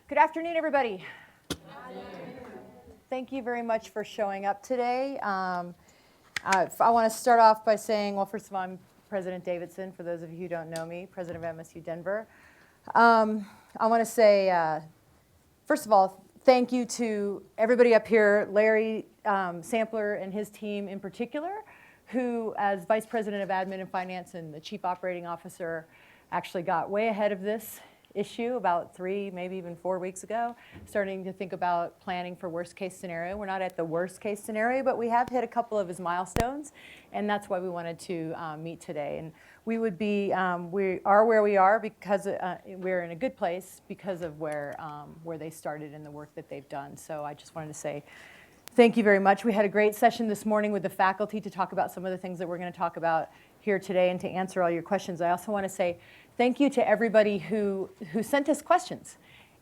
Good afternoon, everybody. Thank you very much for showing up today. I want to start off by saying, well, first of all, I'm President Davidson, for those of you who don't know me, President of MSU Denver. I want to say, first of all, thank you to everybody up here, Larry Sampler and his team in particular, who, as Vice President of Admin and Finance and the Chief Operating Officer, actually got way ahead of this issue about 3, maybe even 4 weeks ago, starting to think about planning for worst case scenario. We're not at the worst case scenario, but we have hit a couple of his milestones, and that's why we wanted to meet today. And we would be, we are where we are because we're in a good place because of where they started and the work that they've done. So I just wanted to say thank you very much. We had a great session this morning with the faculty to talk about some of the things that we're going to talk about here today and to answer all your questions. I also want to say thank you to everybody who sent us questions.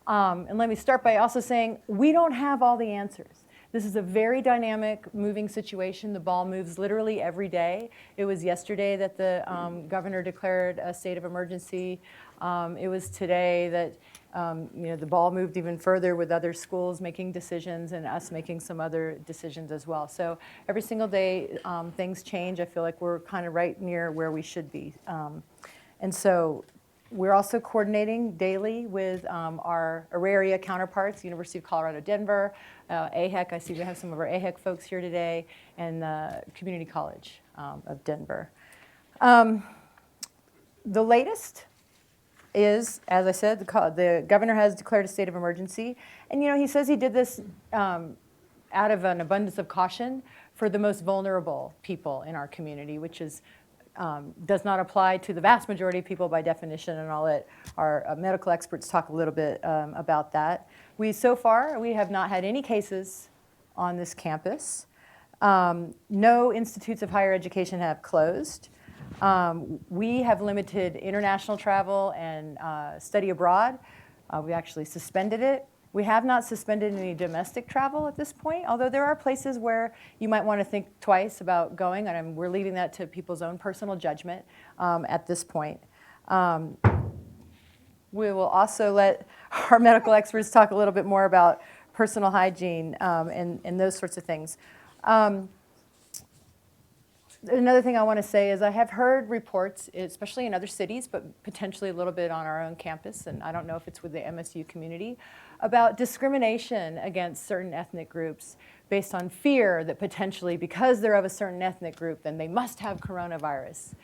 And let me start by also saying we don't have all the answers. This is a very dynamic, moving situation. The ball moves literally every day. It was yesterday that the governor declared a state of emergency. It was today that the ball moved even further with other schools making decisions and us making some other decisions as well. So every single day things change. I feel like we're kind of right near where we should be. And so we're also coordinating daily with our Auraria counterparts, University of Colorado Denver, AHEC. I see we have some of our AHEC folks here today, and the Community College of Denver. The latest is, as I said, the governor has declared a state of emergency. And he says he did this out of an abundance of caution for the most vulnerable people in our community, which is does not apply to the vast majority of people by definition, and I'll let our medical experts talk a little bit about that. So far, we have not had any cases on this campus. No institutes of higher education have closed. We have limited international travel and study abroad. We actually suspended it. We have not suspended any domestic travel at this point, although there are places where you might want to think twice about going, and we're leaving that to people's own personal judgment at this point. We will also let our medical experts talk a little bit more about personal hygiene and those sorts of things. Another thing I want to say is I have heard reports, especially in other cities, but potentially a little bit on our own campus, and I don't know if it's with the MSU community, about discrimination against certain ethnic groups based on fear that potentially because they're of a certain ethnic group, then they must have coronavirus.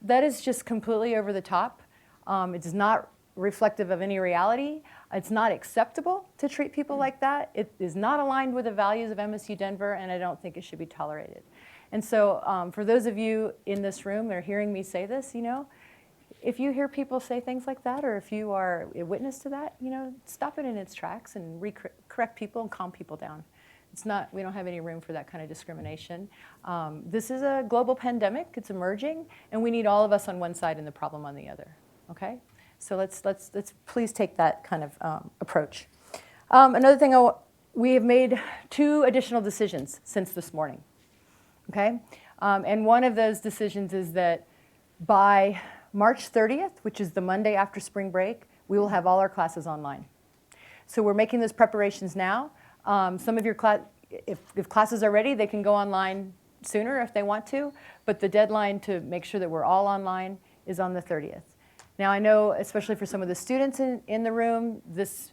That is just completely over the top. It is not reflective of any reality. It's not acceptable to treat people like that. It is not aligned with the values of MSU Denver, and I don't think it should be tolerated. And so for those of you in this room that are hearing me say this, if you hear people say things like that, or if you are a witness to that, stop it in its tracks and correct people and calm people down. We don't have any room for that kind of discrimination. This is a global pandemic. It's emerging, and we need all of us on one side and the problem on the other. Okay? So let's please take that kind of approach. Another thing, we have made 2 additional decisions since this morning. Okay? And one of those decisions is that by March 30th, which is the Monday after spring break, we will have all our classes online. So we're making those preparations now. Some of your if classes are ready, they can go online sooner if they want to, but the deadline to make sure that we're all online is on the 30th. Now I know, especially for some of the students in the room, this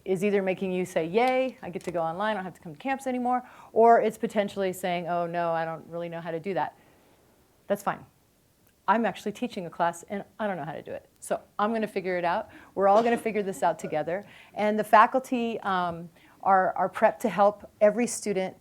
is either making you say, yay, I get to go online, I don't have to come to campus anymore, or it's potentially saying, oh no, I don't really know how to do that. That's fine. I'm actually teaching a class and I don't know how to do it. So I'm going to figure it out. We're all going to figure this out together. And the faculty are prepped to help every student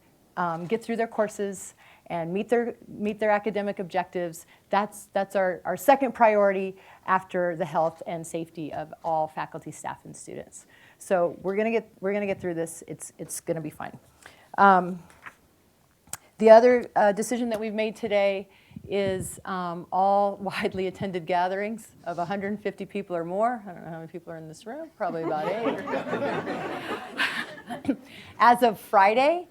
get through their courses and meet their academic objectives. That's our second priority after the health and safety of all faculty, staff, and students. So we're gonna get through this. It's gonna be fine. The other decision that we've made today is all widely attended gatherings of 150 people or more. I don't know how many people are in this room. Probably about 8. As of Friday,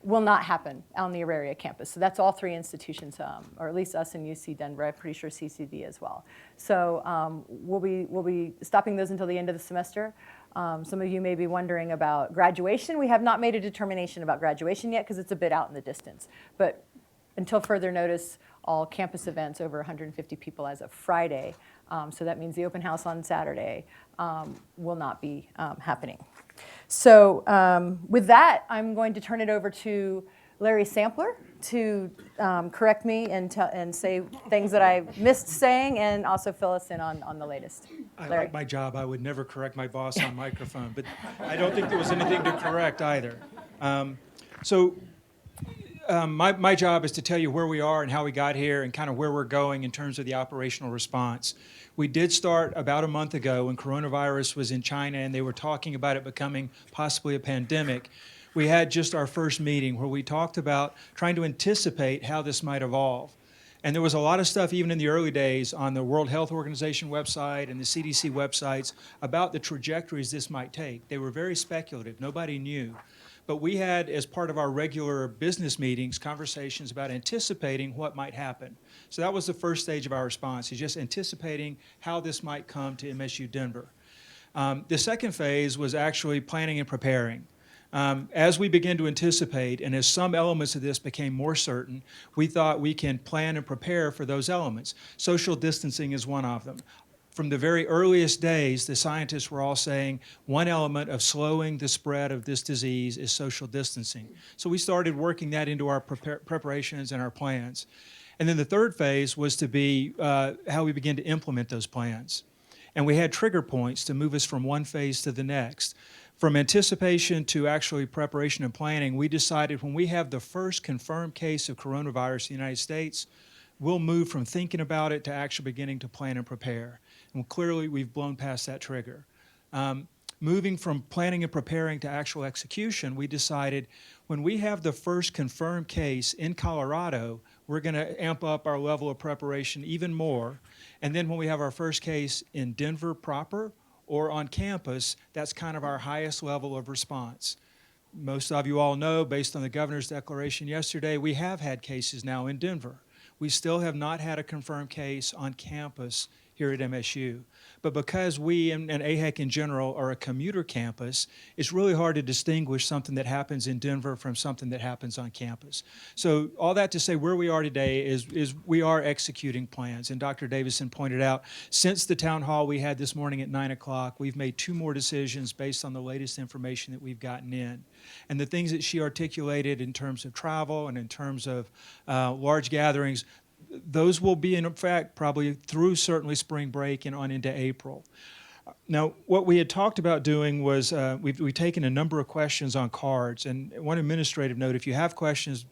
will not happen on the Auraria campus. So that's all 3 institutions, or at least us and UC Denver. I'm pretty sure CCD as well. So we'll be stopping those until the end of the semester. Some of you may be wondering about graduation. We have not made a determination about graduation yet because it's a bit out in the distance. But until further notice, all campus events over 150 people as of Friday. So that means the open house on Saturday will not be happening. So with that, I'm going to turn it over to Larry Sampler to correct me and say things that I missed saying and also fill us in on the latest. I Larry. like my job. I would never correct my boss on microphone, but I don't think there was anything to correct either. My job is to tell you where we are and how we got here and kind of where we're going in terms of the operational response. We did start about a month ago when coronavirus was in China and they were talking about it becoming possibly a pandemic. We had just our first meeting where we talked about trying to anticipate how this might evolve. And there was a lot of stuff even in the early days on the World Health Organization website and the CDC websites about the trajectories this might take. They were very speculative. Nobody knew. But we had, as part of our regular business meetings, conversations about anticipating what might happen. So that was the first stage of our response, is just anticipating how this might come to MSU Denver. The second phase was actually planning and preparing. As we began to anticipate, and as some elements of this became more certain, we thought we can plan and prepare for those elements. Social distancing is one of them. From the very earliest days, the scientists were all saying one element of slowing the spread of this disease is social distancing. So we started working that into our preparations and our plans. And then the third phase was to be how we begin to implement those plans. And we had trigger points to move us from one phase to the next. From anticipation to actually preparation and planning, we decided when we have the first confirmed case of coronavirus in the United States, we'll move from thinking about it to actually beginning to plan and prepare. And clearly, we've blown past that trigger. Moving from planning and preparing to actual execution, we decided when we have the first confirmed case in Colorado, we're going to amp up our level of preparation even more. And then when we have our first case in Denver proper or on campus, that's kind of our highest level of response. Most of you all know, based on the governor's declaration yesterday, we have had cases now in Denver. We still have not had a confirmed case on campus here at MSU. But because we and AHEC in general are a commuter campus, it's really hard to distinguish something that happens in Denver from something that happens on campus. So all that to say where we are today is we are executing plans. And Dr. Davidson pointed out, since the town hall we had this morning at 9 o'clock, we've made 2 more decisions based on the latest information that we've gotten in. And the things that she articulated in terms of travel and in terms of large gatherings, those will be in effect probably through certainly spring break and on into April. Now, what we had talked about doing was we've taken a number of questions on cards. And one administrative note, if you have questions,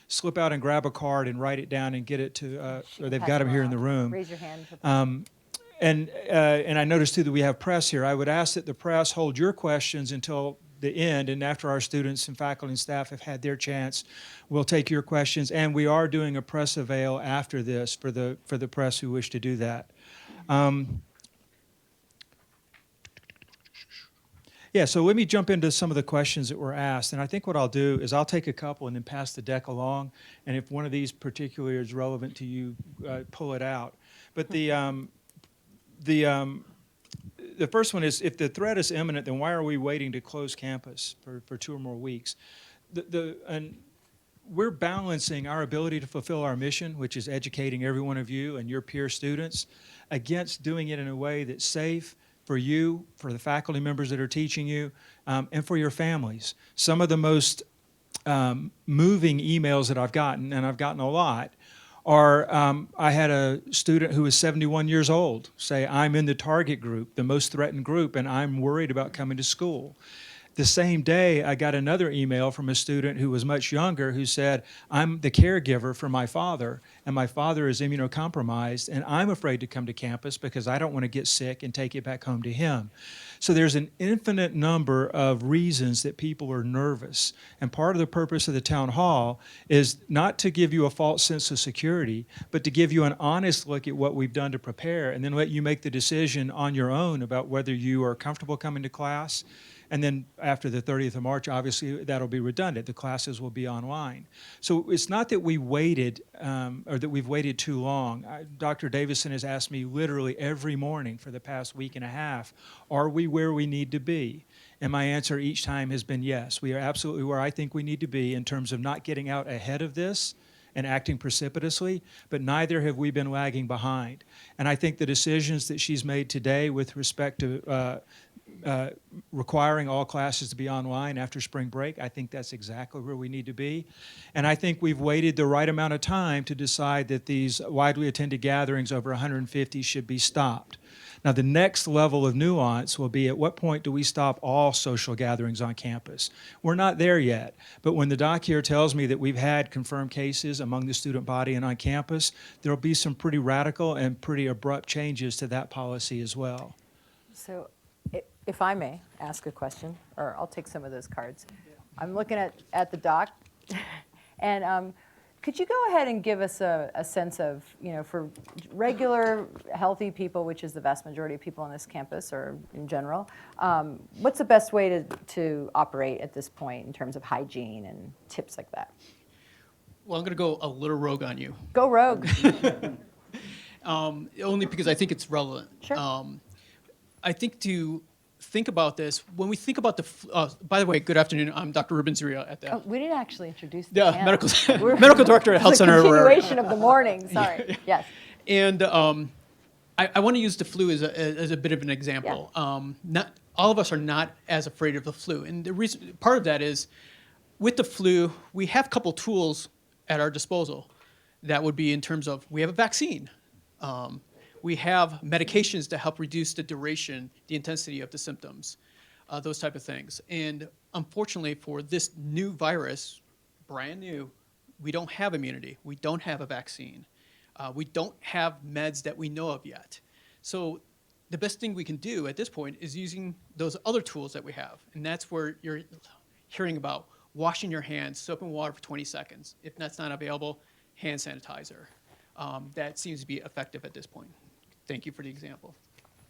slip out and grab a card and write it down and get it to, or they've got them here in the room. Raise your hand. And I noticed too that we have press here. I would ask that the press hold your questions until the end, and after our students and faculty and staff have had their chance, we'll take your questions. And we are doing a press avail after this for the press who wish to do that. Yeah, so let me jump into some of the questions that were asked. And I think what I'll do is I'll take a couple and then pass the deck along. And if one of these particularly is relevant to you, pull it out. But the first one is, if the threat is imminent, then why are we waiting to close campus for 2 or more weeks? And we're balancing our ability to fulfill our mission, which is educating every one of you and your peer students, against doing it in a way that's safe for you, for the faculty members that are teaching you, and for your families. Some of the most moving emails that I've gotten, and I've gotten a lot, are I had a student who was 71 years old say, I'm in the target group, the most threatened group, and I'm worried about coming to school. The same day, I got another email from a student who was much younger who said, I'm the caregiver for my father, and my father is immunocompromised, and I'm afraid to come to campus because I don't want to get sick and take it back home to him. So there's an infinite number of reasons that people are nervous. And part of the purpose of the town hall is not to give you a false sense of security, but to give you an honest look at what we've done to prepare, and then let you make the decision on your own about whether you are comfortable coming to class, And then after the 30th of March, obviously, that'll be redundant. The classes will be online. So it's not that we waited or that we've waited too long. Dr. Davidson has asked me literally every morning for the past week and a half, are we where we need to be? And my answer each time has been yes. We are absolutely where I think we need to be in terms of not getting out ahead of this and acting precipitously, but neither have we been lagging behind. And I think the decisions that she's made today with respect to requiring all classes to be online after spring break, I think that's exactly where we need to be. And I think we've waited the right amount of time to decide that these widely attended gatherings over 150 should be stopped. Now, the next level of nuance will be at what point do we stop all social gatherings on campus? We're not there yet, but when the doc here tells me that we've had confirmed cases among the student body and on campus, there'll be some pretty radical and pretty abrupt changes to that policy as well. So if I may ask a question, or I'll take some of those cards. I'm looking at the doc, and could you go ahead and give us a sense of, for regular healthy people, which is the vast majority of people on this campus or in general, what's the best way to operate at this point in terms of hygiene and tips like that? Well, I'm going to go a little rogue on you. Go rogue. Only because I think it's relevant. Sure. I think to think about this, when we think about by the way, good afternoon, I'm Dr. Ruben Zorilla at the Oh, we didn't actually introduce the panel. medical director at Health It's a Center. continuation of the morning, sorry. Yes. And I want to use the flu as a bit of an example. Yeah. Not all of us are not as afraid of the flu, and the reason part of that is with the flu, we have a couple tools at our disposal. That would be in terms of we have a vaccine. We have medications to help reduce the duration, the intensity of the symptoms, those type of things. And unfortunately for this new virus, brand new, we don't have immunity. We don't have a vaccine. We don't have meds that we know of yet. So the best thing we can do at this point is using those other tools that we have. And that's where you're hearing about washing your hands, soap and water for 20 seconds. If that's not available, hand sanitizer. That seems to be effective at this point. Thank you for the example.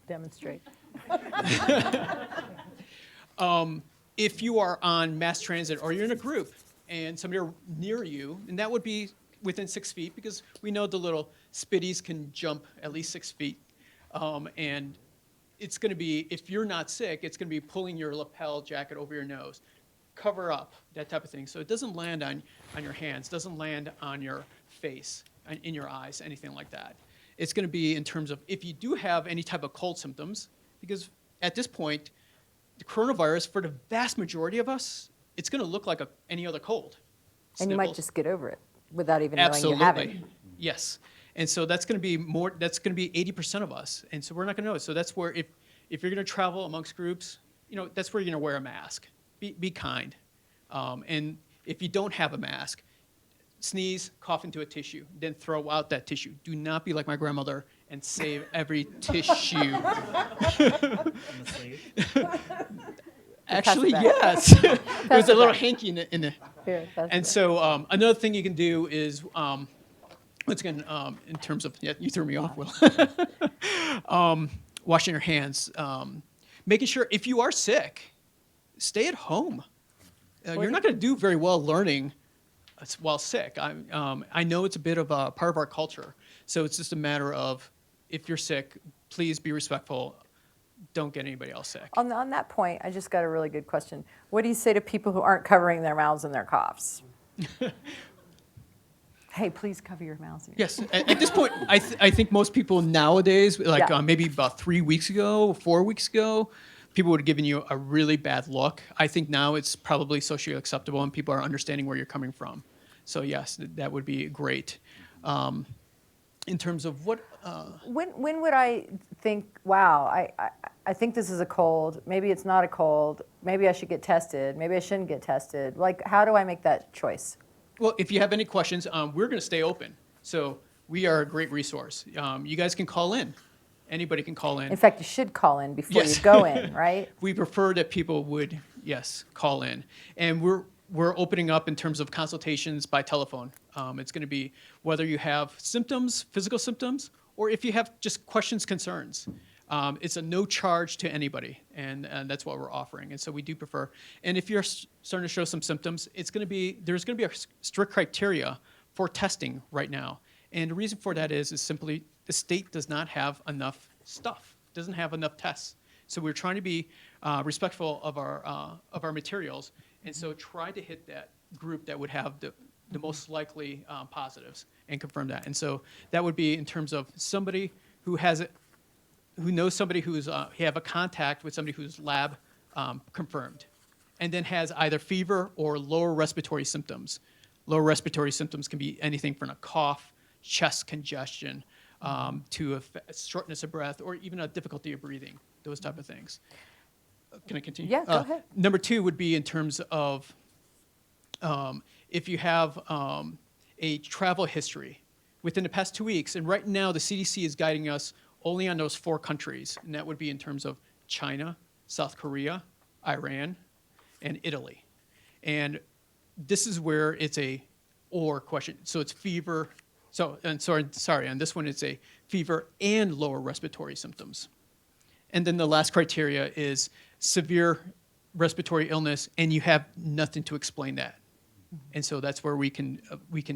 Demonstrate. If you are on mass transit or you're in a group and somebody are near you, and that would be within 6 feet because we know the little spitties can jump at least 6 feet. And it's going to be, if you're not sick, it's going to be pulling your lapel jacket over your nose. Cover up, that type of thing. So it doesn't land on your hands, doesn't land on your face, in your eyes, anything like that. It's going to be in terms of if you do have any type of cold symptoms, because at this point, the coronavirus, for the vast majority of us, it's going to look like any other cold. And you might Sniffles. just get over it without even knowing you have it. Absolutely. Yes. And so that's going to be more, that's going to be 80% of us. And so we're not going to know it. So that's where if you're going to travel amongst groups, that's where you're going to wear a mask. Be kind. And if you don't have a mask, sneeze, cough into a tissue, then throw out that tissue. Do not be like my grandmother and save every tissue. Actually, yes. There's a little hanky in the. Here, And so another thing you can do is, once again, in terms of, you threw me off, Will. Washing your hands. Making sure if you are sick, stay at home. You're not going to do very well learning while sick. I know it's a bit of a part of our culture. So it's just a matter of if you're sick, please be respectful. Don't get anybody else sick. On that point, I just got a really good question. What do you say to people who aren't covering their mouths and their coughs? Hey, please cover your mouths. And your Yes, at this point, I think most people nowadays, like Yeah. maybe about 3 weeks ago, 4 weeks ago, people would have given you a really bad look. I think now it's probably socially acceptable and people are understanding where you're coming from. So yes, that would be great. In terms of what... When would I think, wow, I think this is a cold, maybe it's not a cold, maybe I should get tested, maybe I shouldn't get tested? Like, how do I make that choice? Well, if you have any questions, we're going to stay open. So we are a great resource. You guys can call in. Anybody can call in. In fact, you should call in before Yes. you go in, right? We prefer that people would, yes, call in. And we're opening up in terms of consultations by telephone. It's going to be whether you have symptoms, physical symptoms, or if you have just questions, concerns. It's a no charge to anybody, and that's what we're offering. And so we do prefer. And if you're starting to show some symptoms, there's going to be a strict criteria for testing right now. And the reason for that is simply the state does not have enough stuff, doesn't have enough tests. So we're trying to be respectful of our materials, and so try to hit that group that would have the most likely positives and confirm that. And so that would be in terms of somebody who has it, who knows somebody who's have a contact with somebody who's lab confirmed, and then has either fever or lower respiratory symptoms. Lower respiratory symptoms can be anything from a cough, chest congestion, to a shortness of breath, or even a difficulty of breathing, those type of things. Can I continue? Yeah, go ahead. Number two would be in terms of if you have a travel history within the past 2 weeks, and right now the CDC is guiding us only on those 4 countries, and that would be in terms of China, South Korea, Iran, and Italy. And this is where it's a or question. So it's fever. So, and sorry, on this one it's a fever and lower respiratory symptoms. And then the last criteria is severe respiratory illness, and you have nothing to explain that. And so that's where we can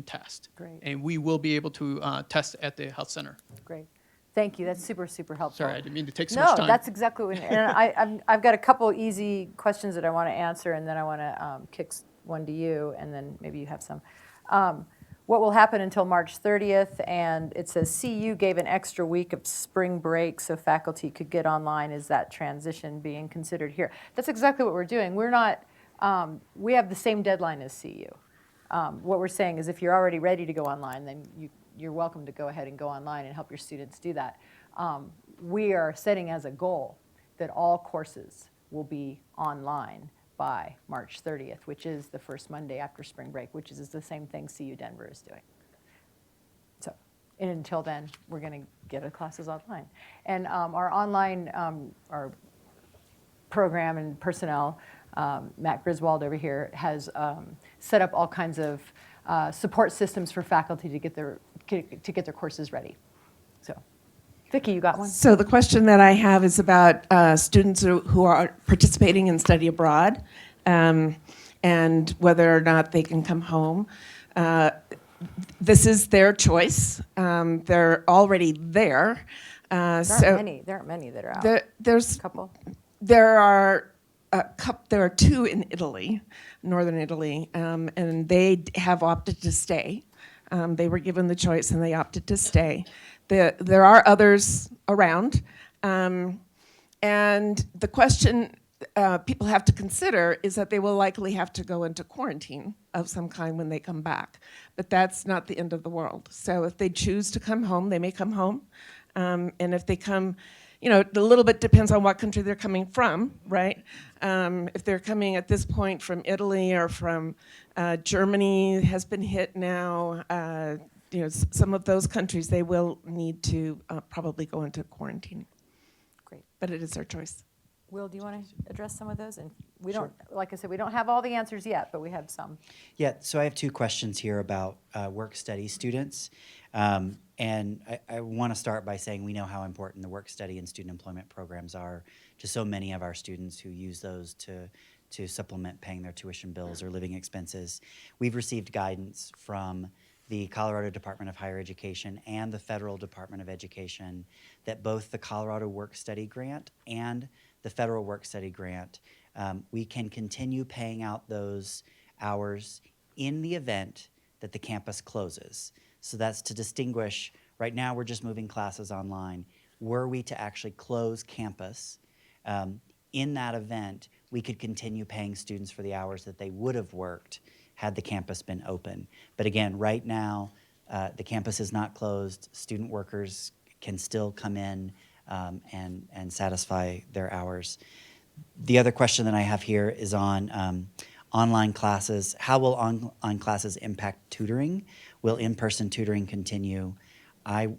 test. Great. And we will be able to test at the health center. Great. Thank you. That's super, super helpful. Sorry, I didn't mean to take so much time. No, that's exactly what, and I've got a couple easy questions that I want to answer, and then I want to kick one to you, and then maybe you have some. What will happen until March 30th? And it says CU gave an extra week of spring break so faculty could get online. Is that transition being considered here? That's exactly what we're doing. We're not, we have the same deadline as CU. What we're saying is if you're already ready to go online, then you're welcome to go ahead and go online and help your students do that. We are setting as a goal that all courses will be online by March 30th, which is the first Monday after spring break, which is the same thing CU Denver is doing. So, and until then, we're going to get our classes online. And our online, our program and personnel, Matt Griswold over here has set up all kinds of support systems for faculty to get their courses ready. So, Vicki, you got one? So the question that I have is about students who are participating in study abroad and whether or not they can come home. This is their choice. They're already there. There aren't many that are out. There's a couple. There are two in Italy, northern Italy, and they have opted to stay. They were given the choice and they opted to stay. There are others around, and the question people have to consider is that they will likely have to go into quarantine of some kind when they come back. But that's not the end of the world. So if they choose to come home, they may come home, and if they come, a little bit depends on what country they're coming from, right? If they're coming at this point from Italy or from Germany has been hit now, some of those countries, they will need to probably go into quarantine. Great. But it is their choice. Will, do you want to address some of those? And we don't, like I said, we don't have all the answers yet, but we have some. Yeah, so I have 2 questions here about work-study students. And I want to start by saying we know how important the work-study and student employment programs are to so many of our students who use those to supplement paying their tuition bills or living expenses. We've received guidance from the Colorado Department of Higher Education and the Federal Department of Education that both the Colorado Work-Study Grant and the Federal Work-Study Grant, we can continue paying out those hours in the event that the campus closes. So that's to distinguish, right now we're just moving classes online. Were we to actually close campus, in that event, we could continue paying students for the hours that they would have worked had the campus been open. But again, right now, the campus is not closed. Student workers can still come in and satisfy their hours. The other question that I have here is on online classes. How will online classes impact tutoring? Will in-person tutoring continue?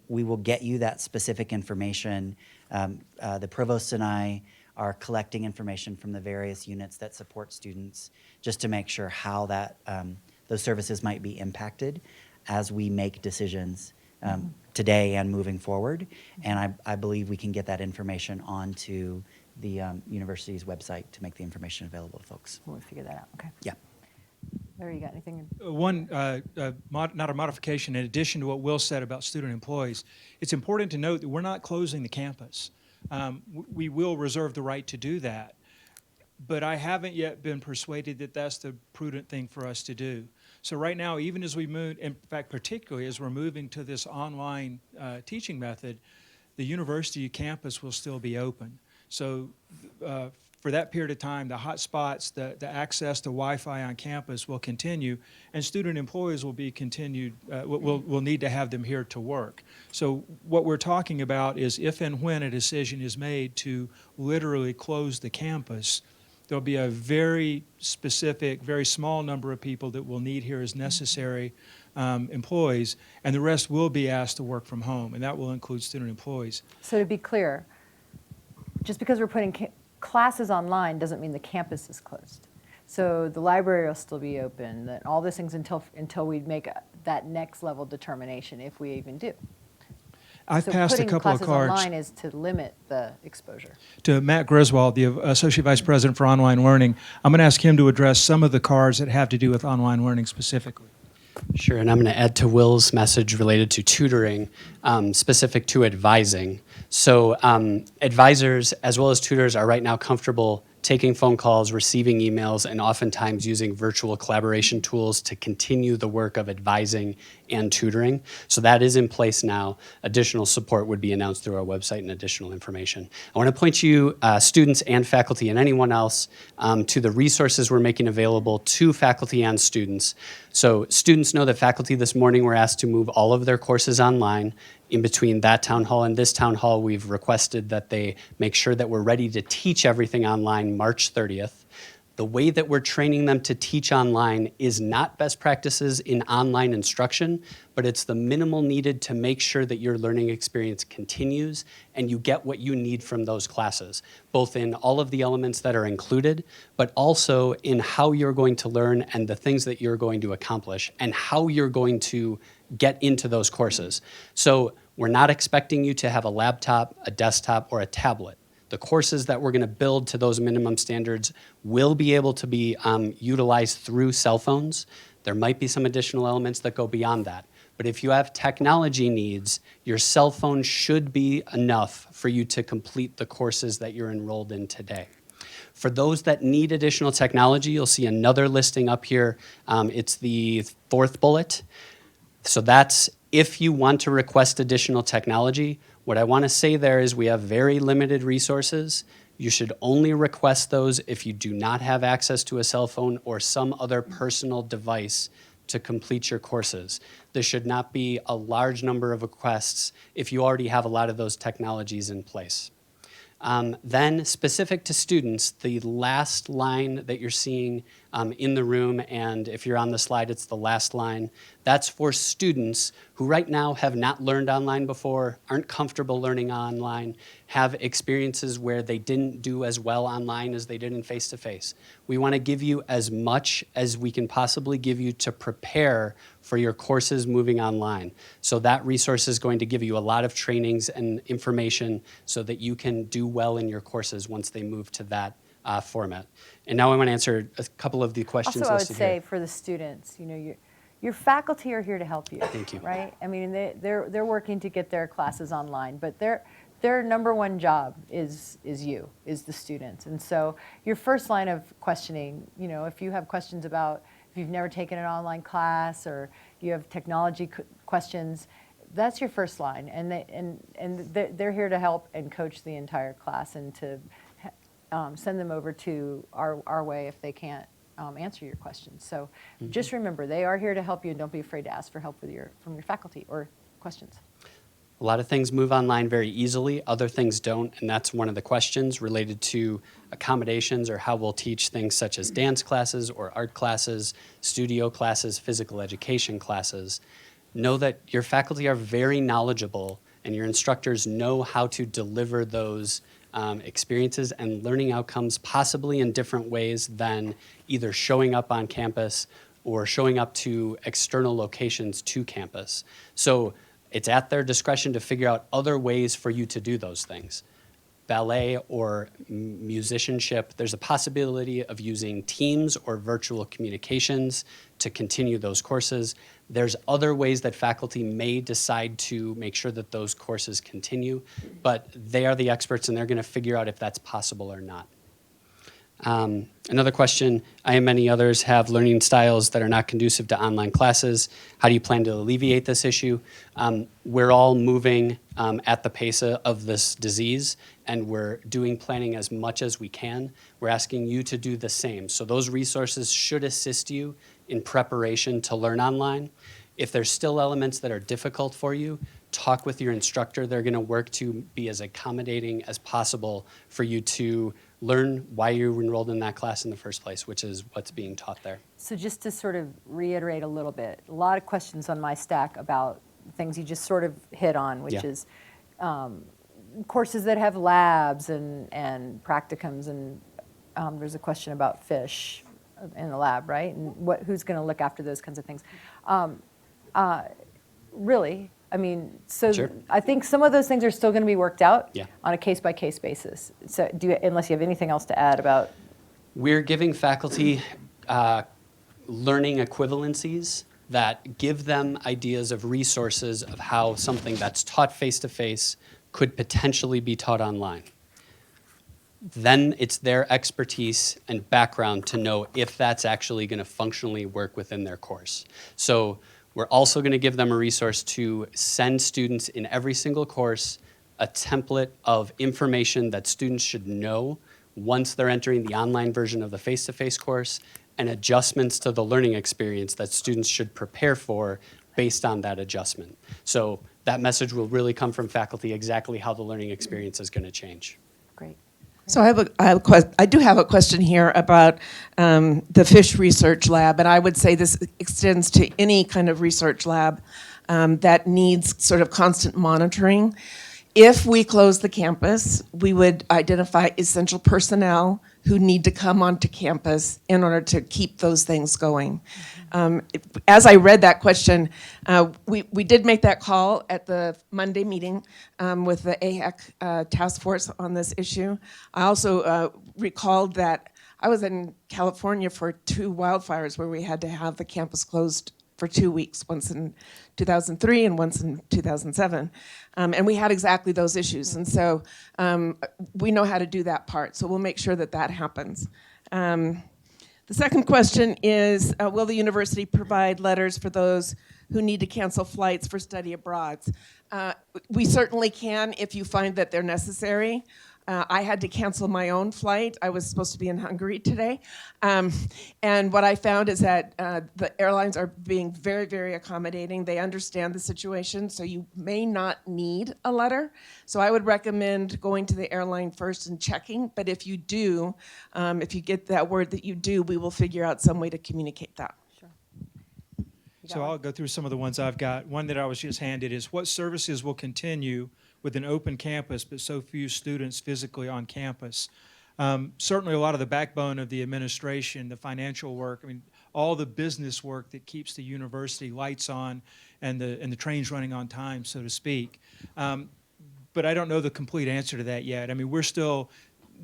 We will get you that specific information. The provost and I are collecting information from the various units that support students just to make sure how that those services might be impacted as we make decisions. today and moving forward. And I believe we can get that information onto the university's website to make the information available to folks. We'll figure that out. Okay. Yeah. Larry, you got anything? One, not a modification, in addition to what Will said about student employees, it's important to note that we're not closing the campus. We will reserve the right to do that, but I haven't yet been persuaded that that's the prudent thing for us to do. So right now, even as we move, in fact, particularly as we're moving to this online teaching method, the university campus will still be open. So for that period of time, the hot spots, the access to Wi-Fi on campus will continue, and student employees will be continued, will need to have them here to work. So what we're talking about is if and when a decision is made to literally close the campus, there'll be a very specific, very small number of people that will need here as necessary employees, and the rest will be asked to work from home, and that will include student employees. So to be clear, just because we're putting classes online doesn't mean the campus is closed. So the library will still be open, that all these things until we make that next level determination, if we even do. I've passed a couple of So putting cards classes online is to limit the exposure. to Matt Griswold, the Associate Vice President for Online Learning. I'm going to ask him to address some of the cards that have to do with online learning specifically. Sure, and I'm going to add to Will's message related to tutoring, specific to advising. So advisors as well as tutors are right now comfortable taking phone calls, receiving emails, and oftentimes using virtual collaboration tools to continue the work of advising and tutoring. So that is in place now. Additional support would be announced through our website and additional information. I want to point you, students and faculty and anyone else, to the resources we're making available to faculty and students. So students know that faculty this morning were asked to move all of their courses online. In between that town hall and this town hall, we've requested that they make sure that we're ready to teach everything online March 30th. The way that we're training them to teach online is not best practices in online instruction, but it's the minimal needed to make sure that your learning experience continues and you get what you need from those classes, both in all of the elements that are included, but also in how you're going to learn and the things that you're going to accomplish and how you're going to get into those courses. So we're not expecting you to have a laptop, a desktop, or a tablet. The courses that we're going to build to those minimum standards will be able to be utilized through cell phones. There might be some additional elements that go beyond that. But if you have technology needs, your cell phone should be enough for you to complete the courses that you're enrolled in today. For those that need additional technology, you'll see another listing up here. It's the fourth bullet. So that's if you want to request additional technology. What I want to say there is we have very limited resources. You should only request those if you do not have access to a cell phone or some other personal device to complete your courses. There should not be a large number of requests if you already have a lot of those technologies in place. Then specific to students, the last line that you're seeing in the room, and if you're on the slide, it's the last line, that's for students who right now have not learned online before, aren't comfortable learning online, have experiences where they didn't do as well online as they did in face-to-face. We want to give you as much as we can possibly give you to prepare for your courses moving online. So that resource is going to give you a lot of trainings and information so that you can do well in your courses once they move to that format. And now I want to answer a couple of the questions Also, I would listed say here. for the students, you know, your faculty are here to help you. Thank you. Right? I mean, they're working to get their classes online, but their number one job is the students. And so your first line of questioning, you know, if you have questions about if you've never taken an online class or you have technology questions, that's your first line. And they're here to help and coach the entire class and to send them over to our way if they can't answer your questions. So just remember, they are here to help you, and don't be afraid to ask for help from your faculty or questions. A lot of things move online very easily, other things don't, and that's one of the questions related to accommodations or how we'll teach things such as dance classes or art classes, studio classes, physical education classes. Know that your faculty are very knowledgeable and your instructors know how to deliver those experiences and learning outcomes possibly in different ways than either showing up on campus or showing up to external locations to campus. So It's at their discretion to figure out other ways for you to do those things. Ballet or musicianship, there's a possibility of using Teams or virtual communications to continue those courses. There's other ways that faculty may decide to make sure that those courses continue, but they are the experts and they're going to figure out if that's possible or not. Another question, I and many others have learning styles that are not conducive to online classes. How do you plan to alleviate this issue? We're all moving at the pace of this disease, and we're doing planning as much as we can. We're asking you to do the same. So those resources should assist you in preparation to learn online. If there's still elements that are difficult for you, talk with your instructor. They're going to work to be as accommodating as possible for you to learn why you enrolled in that class in the first place, which is what's being taught there. So just to sort of reiterate a little bit, a lot of questions on my stack about things you just sort of hit on, which Yeah. is courses that have labs and practicums, and there's a question about fish in the lab, right? And who's going to look after those kinds of things? Really, I mean, so Sure. I think some of those things are still going to be worked out Yeah. on a case-by-case basis. So unless you have anything else to add about. We're giving faculty learning equivalencies that give them ideas of resources of how something that's taught face-to-face could potentially be taught online. Then it's their expertise and background to know if that's actually going to functionally work within their course. So we're also going to give them a resource to send students in every single course a template of information that students should know once they're entering the online version of the face-to-face course, and adjustments to the learning experience that students should prepare for based on that adjustment. So that message will really come from faculty, exactly how the learning experience is going to change. Great. So I do have a question here about the fish research lab, and I would say this extends to any kind of research lab that needs sort of constant monitoring. If we close the campus, we would identify essential personnel who need to come onto campus in order to keep those things going. As I read that question, we did make that call at the Monday meeting with the AHEC task force on this issue. I also recalled that I was in California for 2 wildfires where we had to have the campus closed for 2 weeks, once in 2003 and once in 2007. And we had exactly those issues. And so we know how to do that part. So we'll make sure that that happens. The second question is, will the university provide letters for those who need to cancel flights for study abroads? We certainly can if you find that they're necessary. I had to cancel my own flight. I was supposed to be in Hungary today. And what I found is that the airlines are being very, very accommodating. They understand the situation, so you may not need a letter. So I would recommend going to the airline first and checking. But if you do, if you get that word that you do, we will figure out some way to communicate that. So I'll go through some of the ones I've got. One that I was just handed is, what services will continue with an open campus but so few students physically on campus? Certainly a lot of the backbone of the administration, the financial work, I mean, all the business work that keeps the university lights on and the trains running on time, so to speak. But I don't know the complete answer to that yet. I mean, we're still,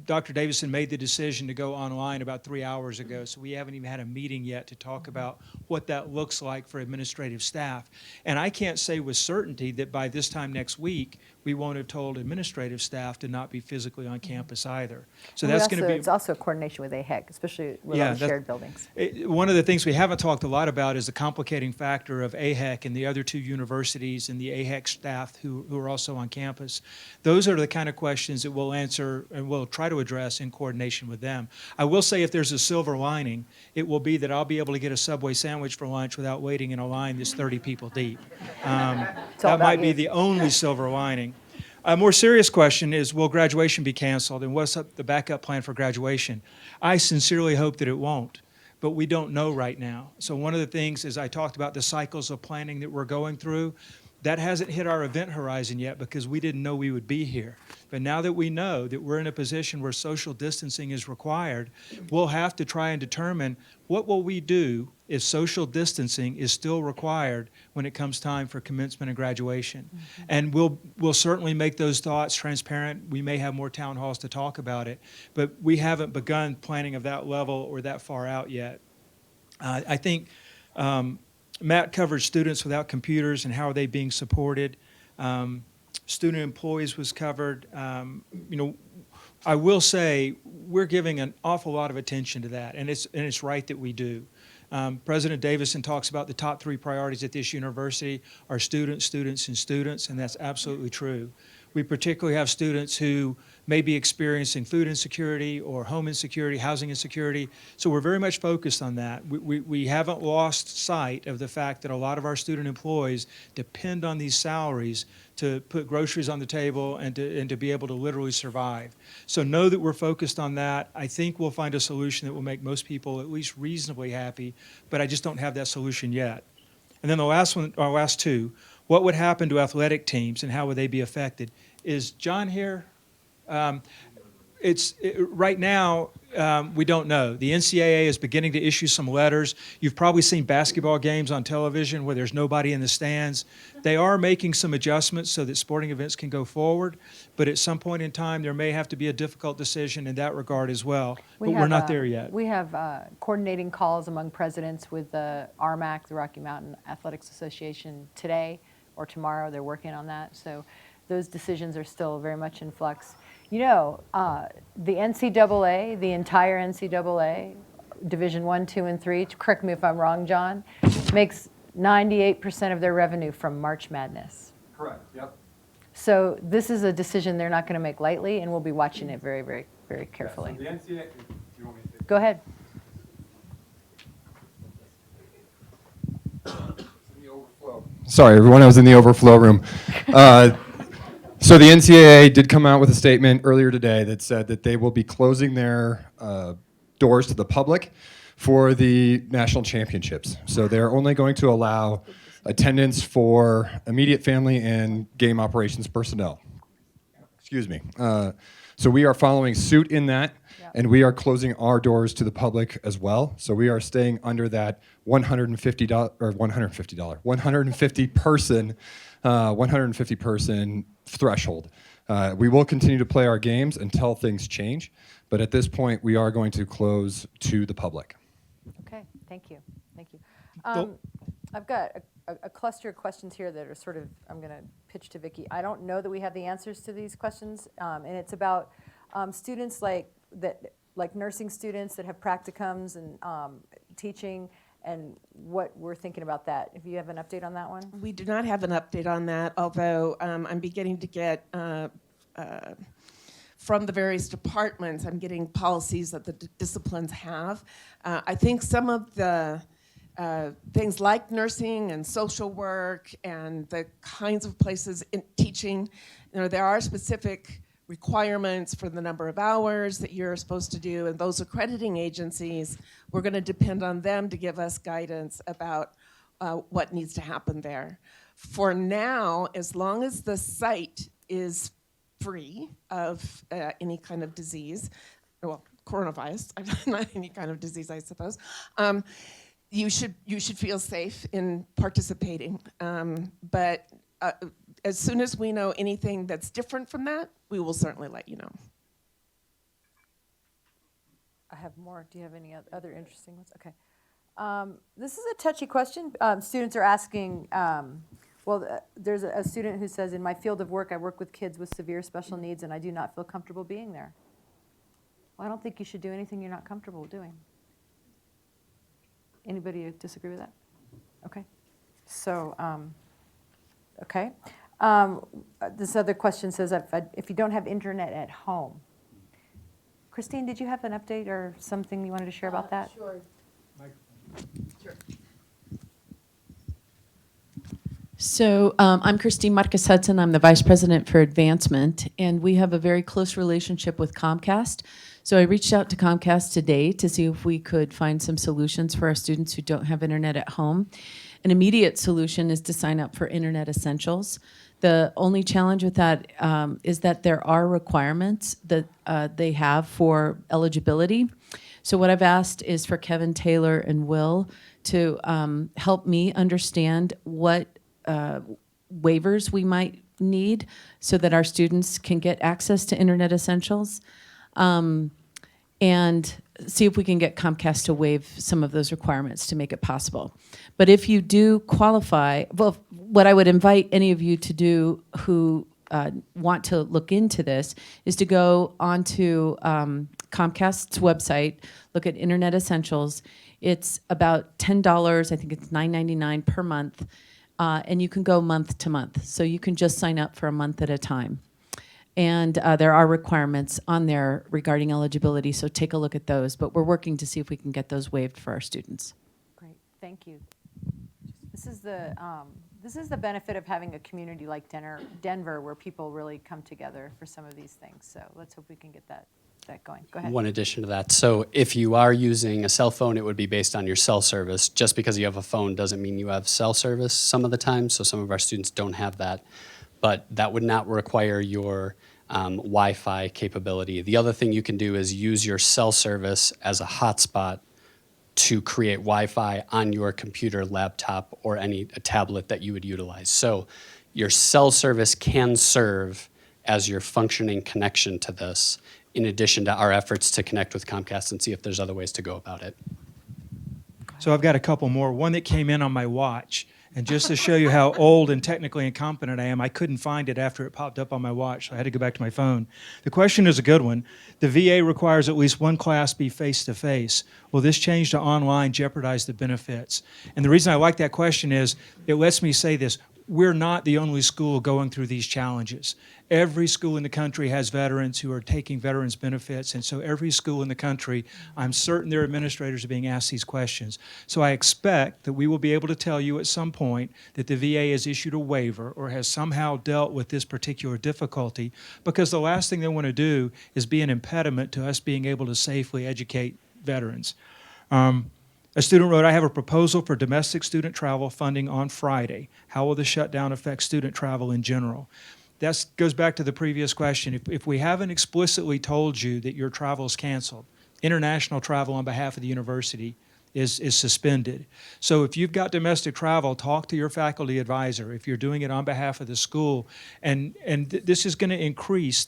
Dr. Davidson made the decision to go online about 3 hours ago, so we haven't even had a meeting yet to talk about what that looks like for administrative staff. And I can't say with certainty that by this time next week, we won't have told administrative staff to not be physically on campus either. So that's going to be... It's also a coordination with AHEC, especially with all the shared buildings. One of the things we haven't talked a lot about is the complicating factor of AHEC and the other 2 universities and the AHEC staff who are also on campus. Those are the kind of questions that we'll answer and we'll try to address in coordination with them. I will say if there's a silver lining, it will be that I'll be able to get a Subway sandwich for lunch without waiting in a line that's 30 people deep. That might be the only silver lining. A more serious question is, will graduation be canceled, and what's the backup plan for graduation? I sincerely hope that it won't, but we don't know right now. So one of the things is I talked about the cycles of planning that we're going through. That hasn't hit our event horizon yet because we didn't know we would be here. But now that we know that we're in a position where social distancing is required, we'll have to try and determine what will we do if social distancing is still required when it comes time for commencement and graduation. And we'll certainly make those thoughts transparent. We may have more town halls to talk about it, but we haven't begun planning of that level or that far out yet. I think Matt covered students without computers and how are they being supported. Student employees was covered. I will say we're giving an awful lot of attention to that, and it's right that we do. President Davidson talks about the top 3 priorities at this university are students, students, and students, and that's absolutely true. We particularly have students who may be experiencing food insecurity or home insecurity, housing insecurity. So we're very much focused on that. We haven't lost sight of the fact that a lot of our student employees depend on these salaries to put groceries on the table and to be able to literally survive. So know that we're focused on that. I think we'll find a solution that will make most people at least reasonably happy, but I just don't have that solution yet. And then the last one, or last 2, what would happen to athletic teams and how would they be affected? Is John here? Right now, we don't know. The NCAA is beginning to issue some letters. You've probably seen basketball games on television where there's nobody in the stands. They are making some adjustments so that sporting events can go forward, but at some point in time, there may have to be a difficult decision in that regard as well. But we're not there yet. We have coordinating calls among presidents with the RMAC, the Rocky Mountain Athletics Association, today or tomorrow. They're working on that. So those decisions are still very much in flux. You know, the NCAA, the entire NCAA, Division 1, 2, and 3, correct me if I'm wrong, John, makes 98% of their revenue from March Madness. Correct, yep. So this is a decision they're not going to make lightly, and we'll be watching it very, very, very carefully. Yeah, so the NCAA, do you want me to take Go ahead. in the overflow? Sorry, everyone, I was in the overflow room. So the NCAA did come out with a statement earlier today that said that they will be closing their doors to the public for the national championships. So they're only going to allow attendance for immediate family and game operations personnel. Excuse me. So we are following suit in that, and we are closing our doors to the public as well. So we are staying under that $150 person threshold. We will continue to play our games until things change, but at this point, we are going to close to the public. Okay, thank you, thank you. Go. I've got a cluster of questions here that are sort of, I'm going to pitch to Vicki. I don't know that we have the answers to these questions, and it's about students like nursing students that have practicums and teaching, and what we're thinking about that. If you have an update on that one? We do not have an update on that, although I'm beginning to get, from the various departments, I'm getting policies that the disciplines have. I think some of the things like nursing and social work and the kinds of places in teaching, there are specific requirements for the number of hours that you're supposed to do, and those accrediting agencies, we're going to depend on them to give us guidance about what needs to happen there. For now, as long as the site is free of any kind of disease, well, coronavirus, not any kind of disease, I suppose, you should feel safe in participating. But as soon as we know anything that's different from that, we will certainly let you know. I have more. Do you have any other interesting ones? Okay. This is a touchy question. Students are asking, there's a student who says, in my field of work, I work with kids with severe special needs, and I do not feel comfortable being there. Well, I don't think you should do anything you're not comfortable doing. Anybody disagree with that? Okay. So, okay. This other question says, if you don't have internet at home. Christine, did you have an update or something you wanted to share about that? Sure. Sure. So I'm Christine Marquez Hudson. I'm the Vice President for Advancement, and we have a very close relationship with Comcast. So I reached out to Comcast today to see if we could find some solutions for our students who don't have internet at home. An immediate solution is to sign up for Internet Essentials. The only challenge with that is that there are requirements that they have for eligibility. So what I've asked is for Kevin, Taylor, and Will to help me understand what waivers we might need so that our students can get access to Internet Essentials, and see if we can get Comcast to waive some of those requirements to make it possible. But if you do qualify, well, what I would invite any of you to do who want to look into this is to go onto Comcast's website, look at Internet Essentials. It's about $10, I think it's $9.99 per month, and you can go month to month. So you can just sign up for a month at a time. And there are requirements on there regarding eligibility, so take a look at those. But we're working to see if we can get those waived for our students. Great, thank you. This is the benefit of having a community like Denver, where people really come together for some of these things. So let's hope we can get that going. Go ahead. One addition to that. So if you are using a cell phone, it would be based on your cell service. Just because you have a phone doesn't mean you have cell service some of the time. So some of our students don't have that. But that would not require your Wi-Fi capability. The other thing you can do is use your cell service as a hotspot to create Wi-Fi on your computer, laptop, or a tablet that you would utilize. So your cell service can serve as your functioning connection to this, in addition to our efforts to connect with Comcast and see if there's other ways to go about it. So I've got a couple more. One that came in on my watch. And just to show you how old and technically incompetent I am, I couldn't find it after it popped up on my watch, so I had to go back to my phone. The question is a good one. The VA requires at least one class be face-to-face. Will this change to online jeopardize the benefits? And the reason I like that question is it lets me say this. We're not the only school going through these challenges. Every school in the country has veterans who are taking veterans benefits, and so every school in the country, I'm certain their administrators are being asked these questions. So I expect that we will be able to tell you at some point that the VA has issued a waiver or has somehow dealt with this particular difficulty, because the last thing they want to do is be an impediment to us being able to safely educate veterans. A student wrote, I have a proposal for domestic student travel funding on Friday. How will the shutdown affect student travel in general? That goes back to the previous question. If we haven't explicitly told you that your travel is canceled, international travel on behalf of the university is suspended. So if you've got domestic travel, talk to your faculty advisor if you're doing it on behalf of the school. And this is going to increase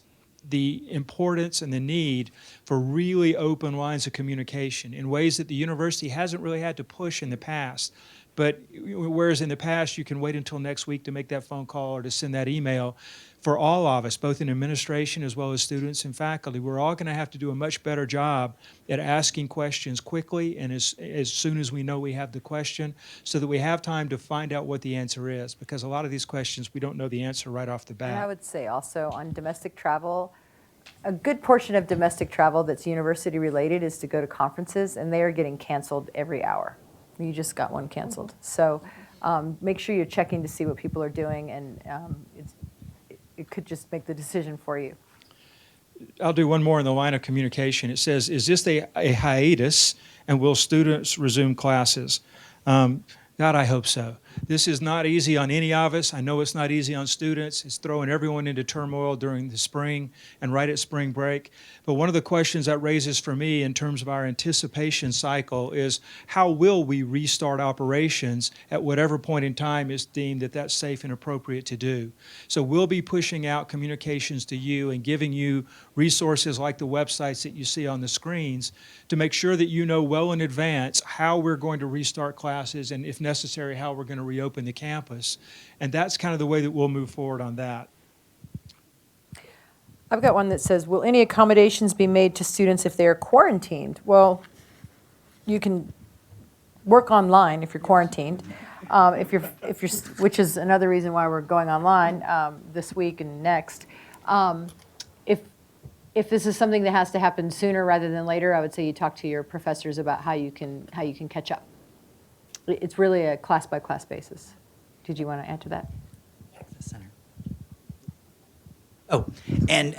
the importance and the need for really open lines of communication in ways that the university hasn't really had to push in the past. But whereas in the past you can wait until next week to make that phone call or to send that email, for all of us, both in administration as well as students and faculty, we're all going to have to do a much better job at asking questions quickly and as soon as we know we have the question, so that we have time to find out what the answer is, because a lot of these questions we don't know the answer right off the bat. And I would say also on domestic travel, a good portion of domestic travel that's university related is to go to conferences, and they are getting canceled every hour. You just got one canceled. So make sure you're checking to see what people are doing, and it could just make the decision for you. I'll do one more in the line of communication. It says, is this a hiatus, and will students resume classes? God, I hope so. This is not easy on any of us. I know it's not easy on students. It's throwing everyone into turmoil during the spring and right at spring break. But one of the questions that raises for me in terms of our anticipation cycle is, how will we restart operations at whatever point in time is deemed that that's safe and appropriate to do? So we'll be pushing out communications to you and giving you resources like the websites that you see on the screens to make sure that you know well in advance how we're going to restart classes and, if necessary, how we're going to reopen the campus. And that's kind of the way that we'll move forward on that. I've got one that says, will any accommodations be made to students if they are quarantined? Well, you can work online if you're quarantined. Which is another reason why we're going online this week and next. If this is something that has to happen sooner rather than later, I would say you talk to your professors about how you can catch up. It's really a class-by-class basis. Did you want to add to that? The center. Oh, and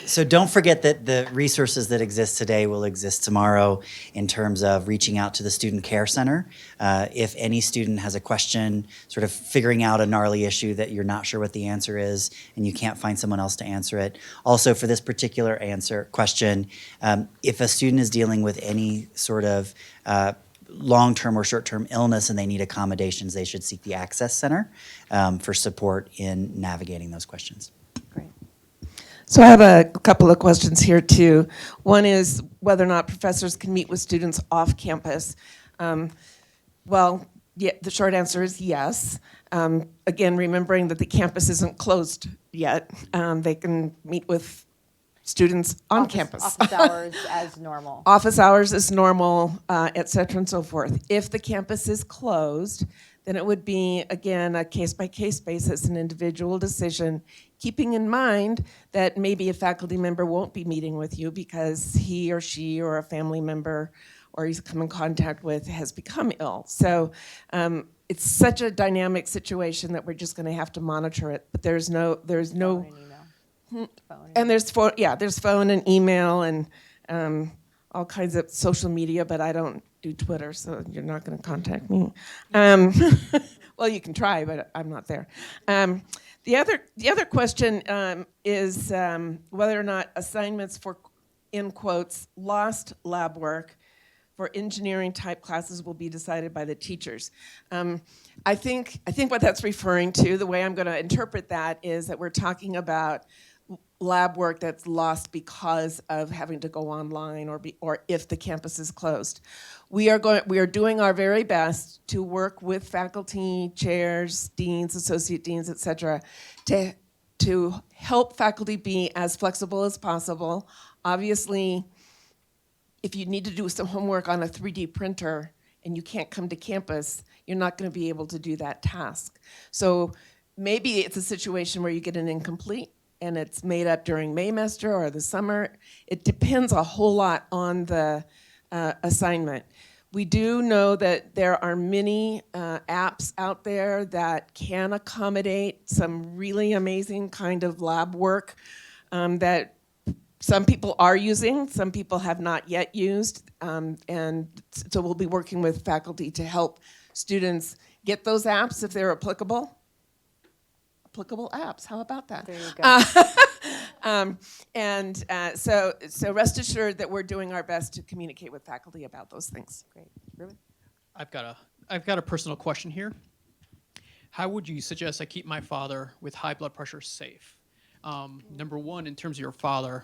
so don't forget that the resources that exist today will exist tomorrow in terms of reaching out to the Student Care Center. If any student has a question, sort of figuring out a gnarly issue that you're not sure what the answer is and you can't find someone else to answer it. Also, for this particular question, if a student is dealing with any sort of long-term or short-term illness and they need accommodations, they should seek the Access Center for support in navigating those questions. Great. So I have a couple of questions here too. One is whether or not professors can meet with students off campus. Well, yeah, the short answer is yes. Again, remembering that the campus isn't closed yet, they can meet with students on campus. Office hours as normal. Office hours is normal, et cetera and so forth. If the campus is closed, then it would be, again, a case-by-case basis, an individual decision, keeping in mind that maybe a faculty member won't be meeting with you because he or she or a family member or he's come in contact with has become ill. So it's such a dynamic situation that we're just going to have to monitor it. But there's no. Phone and email. Phone And there's phone, there's phone and email and all kinds of social media, but I don't do Twitter, so you're not going to contact me. Well, you can try, but I'm not there. The other question is whether or not assignments for, in quotes, lost lab work for engineering type classes will be decided by the teachers. I think what that's referring to, the way I'm going to interpret that, is that we're talking about lab work that's lost because of having to go online or if the campus is closed. We are doing our very best to work with faculty, chairs, deans, associate deans, et cetera, to help faculty be as flexible as possible. Obviously, if you need to do some homework on a 3D printer and you can't come to campus, you're not going to be able to do that task. So maybe it's a situation where you get an incomplete and it's made up during Maymester or the summer. It depends a whole lot on the assignment. We do know that there are many apps out there that can accommodate some really amazing kind of lab work that some people are using, some people have not yet used, and so we'll be working with faculty to help students get those apps if they're applicable. Applicable apps, how about that? There you go. So rest assured that we're doing our best to communicate with faculty about those things. Great. Ruben? I've got a personal question here. How would you suggest I keep my father with high blood pressure safe? Number one, in terms of your father,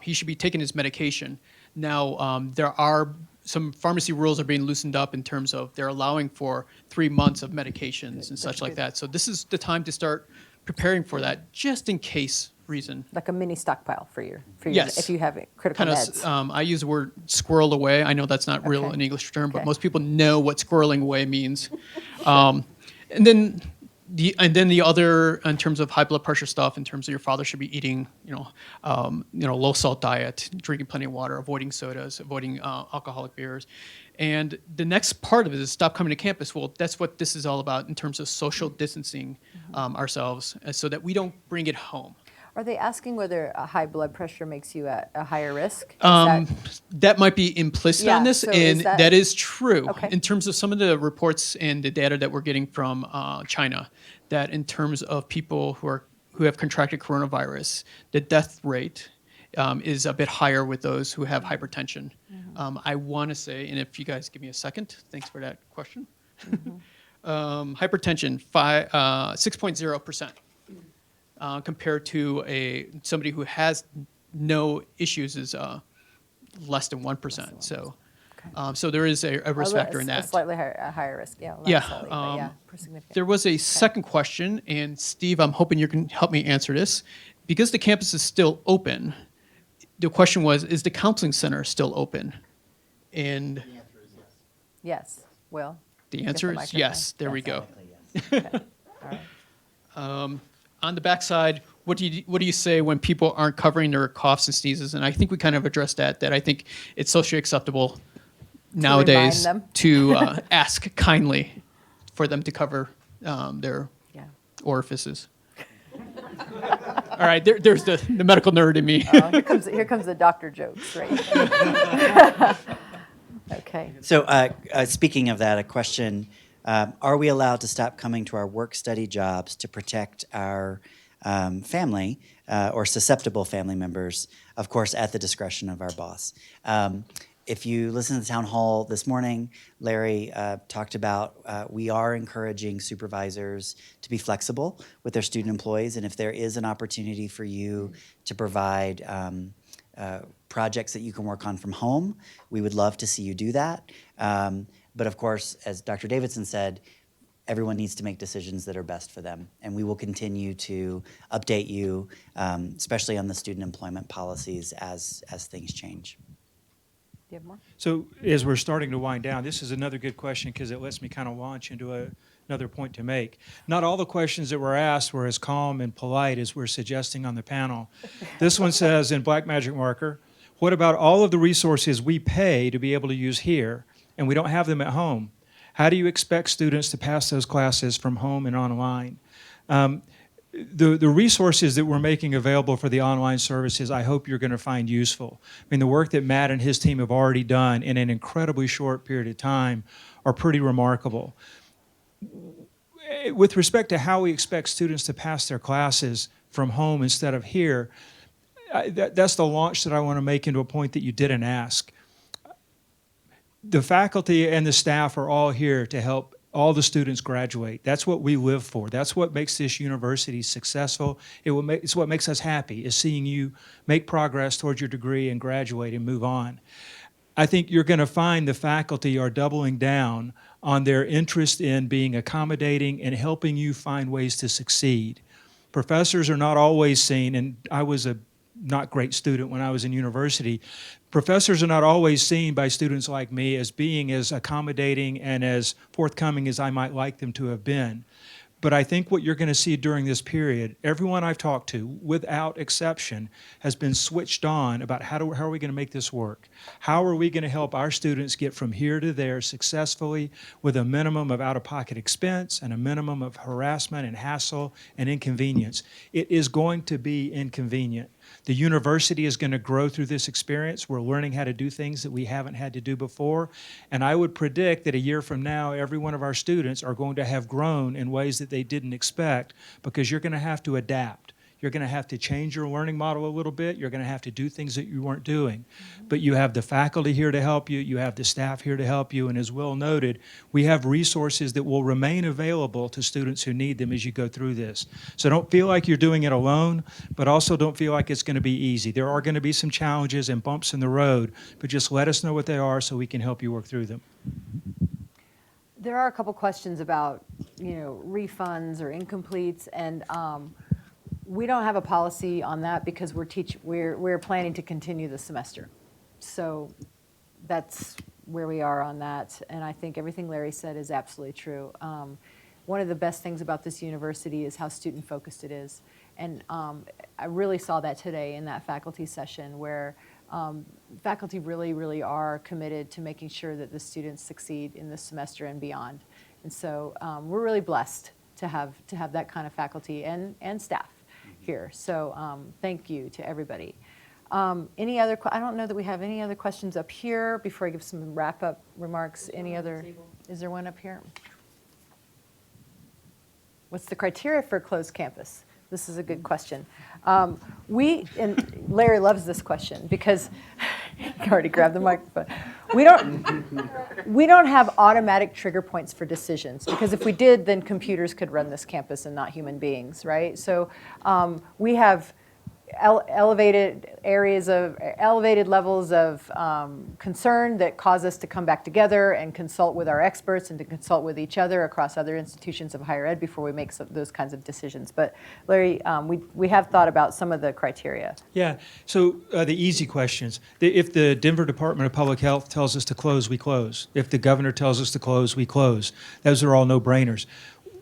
he should be taking his medication. Now, there are some pharmacy rules are being loosened up in terms of they're allowing for 3 months of medications and such like that. So this is the time to start preparing for that, just in case reason. Like a mini stockpile for your Yes. if you have critical Kind meds. of, I use the word squirrel away. I know that's not real Okay. an English term, but Okay. most people know what squirreling away means. And then the other, in terms of high blood pressure stuff, in terms of your father should be eating, low salt diet, drinking plenty of water, avoiding sodas, avoiding alcoholic beers. And the next part of it is stop coming to campus. Well, that's what this is all about in terms of social distancing ourselves, so that we don't bring it home. Are they asking whether a high blood pressure makes you at a higher risk? That might be implicit on Yeah, this, so is and that- that is true. Okay. In terms of some of the reports and the data that we're getting from China, that in terms of people who have contracted coronavirus, the death rate is a bit higher with those who have hypertension. I want to say, and if you guys give me a second, thanks for that question. Hypertension, 6.0%. Compared to somebody who has no issues is less than 1%. So, so there is a risk factor in A that. slightly higher risk, yeah. Not Yeah, slightly, but yeah, pretty significant. There was a second question, and Steve, I'm hoping you can help me answer this. Because the campus is still open, the question was, is the counseling center still open? And Yes, Will? the Get answer the is yes. microphone. There we go. Okay. All right. On the backside, what do you say when people aren't covering their coughs and sneezes? And I think we kind of addressed that I think it's socially acceptable nowadays them. to ask kindly for them to cover their Yeah. orifices. All right, there's the medical nerd in me. Here comes the doctor jokes, right? Okay. So speaking of that, a question, are we allowed to stop coming to our work-study jobs to protect our family or susceptible family members, of course, at the discretion of our boss? If you listen to the town hall this morning, Larry talked about we are encouraging supervisors to be flexible with their student employees, and if there is an opportunity for you to provide projects that you can work on from home, we would love to see you do that. But of course, as Dr. Davidson said, everyone needs to make decisions that are best for them, and we will continue to update you, especially on the student employment policies as things change. Do you have more? So as we're starting to wind down, this is another good question because it lets me kind of launch into another point to make. Not all the questions that were asked were as calm and polite as we're suggesting on the panel. This one says in black magic marker, what about all of the resources we pay to be able to use here and we don't have them at home? How do you expect students to pass those classes from home and online? The resources that we're making available for the online services, I hope you're going to find useful. I mean, the work that Matt and his team have already done in an incredibly short period of time are pretty remarkable. With respect to how we expect students to pass their classes from home instead of here, that's the launch that I want to make into a point that you didn't ask. The faculty and the staff are all here to help all the students graduate. That's what we live for. That's what makes this university successful. It's what makes us happy, is seeing you make progress towards your degree and graduate and move on. I think you're going to find the faculty are doubling down on their interest in being accommodating and helping you find ways to succeed. Professors are not always seen, and I was a not great student when I was in university. Professors are not always seen by students like me as being as accommodating and as forthcoming as I might like them to have been. But I think what you're going to see during this period, everyone I've talked to, without exception, has been switched on about how are we going to make this work? How are we going to help our students get from here to there successfully with a minimum of out-of-pocket expense and a minimum of harassment and hassle and inconvenience? It is going to be inconvenient. The university is going to grow through this experience. We're learning how to do things that we haven't had to do before. And I would predict that a year from now, every one of our students are going to have grown in ways that they didn't expect, because you're going to have to adapt. You're going to have to change your learning model a little bit. You're going to have to do things that you weren't doing. But you have the faculty here to help you. You have the staff here to help you. And as Will noted, we have resources that will remain available to students who need them as you go through this. So don't feel like you're doing it alone, but also don't feel like it's going to be easy. There are going to be some challenges and bumps in the road, but just let us know what they are so we can help you work through them. There are a couple questions about, refunds or incompletes, and we don't have a policy on that because we're planning to continue the semester. So that's where we are on that. And I think everything Larry said is absolutely true. One of the best things about this university is how student-focused it is. And I really saw that today in that faculty session where faculty really, really are committed to making sure that the students succeed in this semester and beyond. And so we're really blessed to have that kind of faculty and staff here. So thank you to everybody. I don't know that we have any other questions up here before I give some wrap-up remarks. Is there one up here? What's the criteria for a closed campus? This is a good question. And Larry loves this question because he already grabbed the microphone. We don't have automatic trigger points for decisions, because if we did, then computers could run this campus and not human beings, right? So we have elevated levels of concern that cause us to come back together and consult with our experts and to consult with each other across other institutions of higher ed before we make those kinds of decisions. But Larry, we have thought about some of the criteria. Yeah, so the easy questions. If the Denver Department of Public Health tells us to close, we close. If the governor tells us to close, we close. Those are all no-brainers.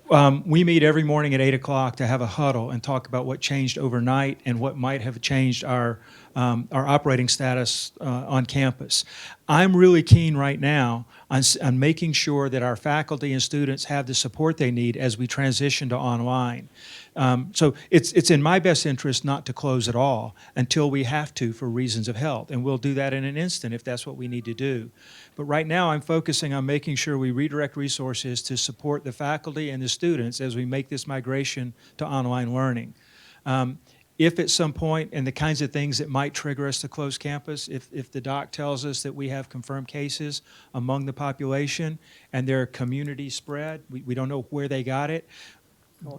We meet every morning at 8 o'clock to have a huddle and talk about what changed overnight and what might have changed our operating status on campus. I'm really keen right now on making sure that our faculty and students have the support they need as we transition to online. So it's in my best interest not to close at all until we have to for reasons of health, and we'll do that in an instant if that's what we need to do. But right now, I'm focusing on making sure we redirect resources to support the faculty and the students as we make this migration to online learning. If at some point, and the kinds of things that might trigger us to close campus, if the doc tells us that we have confirmed cases among the population and they're community spread, we don't know where they got it,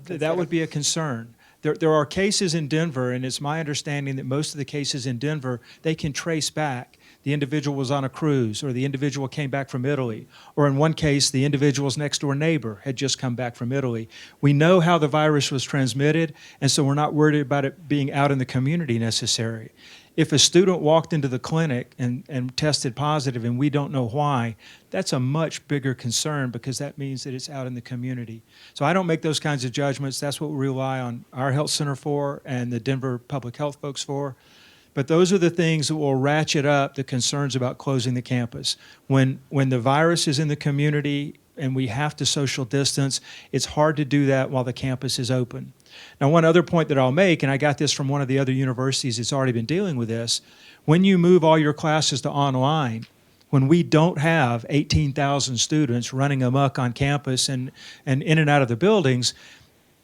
that would be a concern. There are cases in Denver, and it's my understanding that most of the cases in Denver, they can trace back. The individual was on a cruise, or the individual came back from Italy, or in one case, the individual's next door neighbor had just come back from Italy. We know how the virus was transmitted, and so we're not worried about it being out in the community necessary. If a student walked into the clinic and tested positive and we don't know why, that's a much bigger concern because that means that it's out in the community. So I don't make those kinds of judgments. That's what we rely on our health center for and the Denver public health folks for. But those are the things that will ratchet up the concerns about closing the campus. When the virus is in the community and we have to social distance, it's hard to do that while the campus is open. Now, one other point that I'll make, and I got this from one of the other universities that's already been dealing with this, when you move all your classes to online, when we don't have 18,000 students running amok on campus and in and out of the buildings,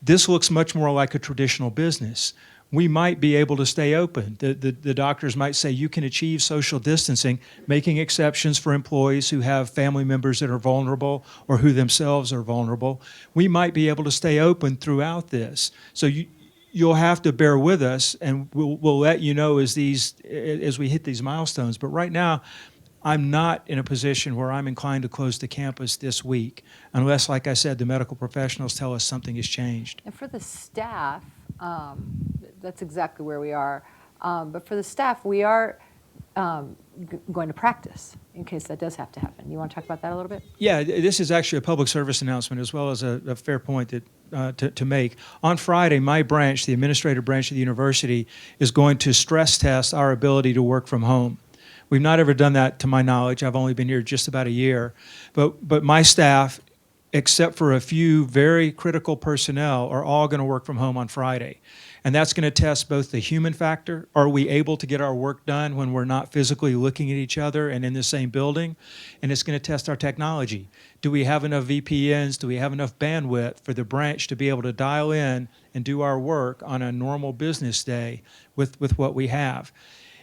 this looks much more like a traditional business. We might be able to stay open. The doctors might say you can achieve social distancing, making exceptions for employees who have family members that are vulnerable or who themselves are vulnerable. We might be able to stay open throughout this. So you'll have to bear with us, and we'll let you know as we hit these milestones. But right now, I'm not in a position where I'm inclined to close the campus this week, unless, like I said, the medical professionals tell us something has changed. And for the staff, that's exactly where we are. But for the staff, we are going to practice in case that does have to happen. You want to talk about that a little bit? Yeah, this is actually a public service announcement as well as a fair point that, to make. On Friday, my branch, the administrative branch of the university, is going to stress test our ability to work from home. We've not ever done that to my knowledge. I've only been here just about a year. But my staff, except for a few very critical personnel, are all going to work from home on Friday. And that's going to test both the human factor. Are we able to get our work done when we're not physically looking at each other and in the same building? And it's going to test our technology. Do we have enough VPNs? Do we have enough bandwidth for the branch to be able to dial in and do our work on a normal business day with what we have?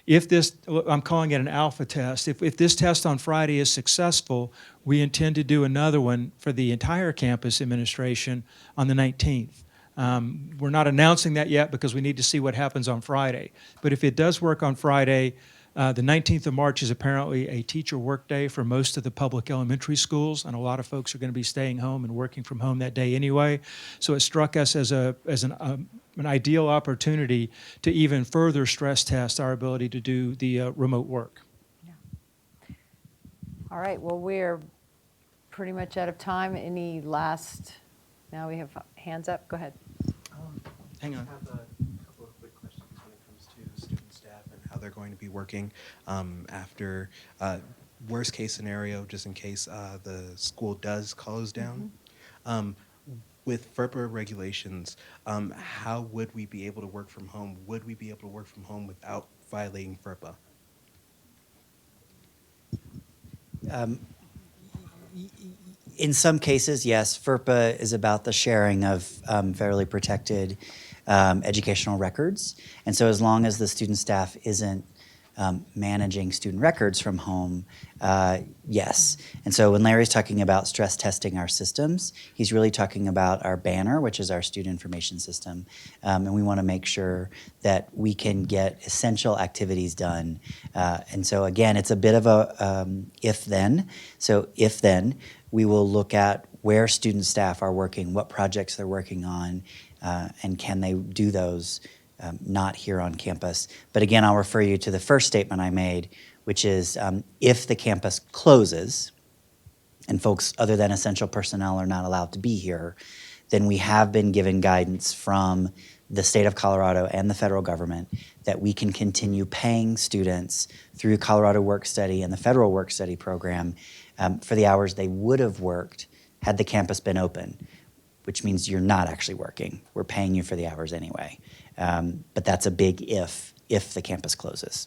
If this, I'm calling it an alpha test, if this test on Friday is successful, we intend to do another one for the entire campus administration on the 19th. We're not announcing that yet because we need to see what happens on Friday. But if it does work on Friday, the 19th of March is apparently a teacher work day for most of the public elementary schools, and a lot of folks are going to be staying home and working from home that day anyway. So it struck us as an ideal opportunity to even further stress test our ability to do the remote work. Yeah. All right, well, we're pretty much out of time. Any last, now we have hands up, go ahead. Hang on. I have a couple of quick questions when it comes to student staff and how they're going to be working after worst case scenario, just in case the school does close down. With FERPA regulations, how would we be able to work from home? Would we be able to work from home without violating FERPA? In some cases, yes. FERPA is about the sharing of federally protected educational records. And so as long as the student staff isn't managing student records from home, yes. And so when Larry's talking about stress testing our systems, he's really talking about our banner, which is our student information system. And we want to make sure that we can get essential activities done. And so again, it's a bit of a if-then. So if-then, we will look at where student staff are working, what projects they're working on, and can they do those not here on campus. But again, I'll refer you to the first statement I made, which is if the campus closes and folks other than essential personnel are not allowed to be here, then we have been given guidance from the state of Colorado and the federal government that we can continue paying students through Colorado Work Study and the federal Work Study program for the hours they would have worked had the campus been open, which means you're not actually working. We're paying you for the hours anyway. But that's a big if the campus closes.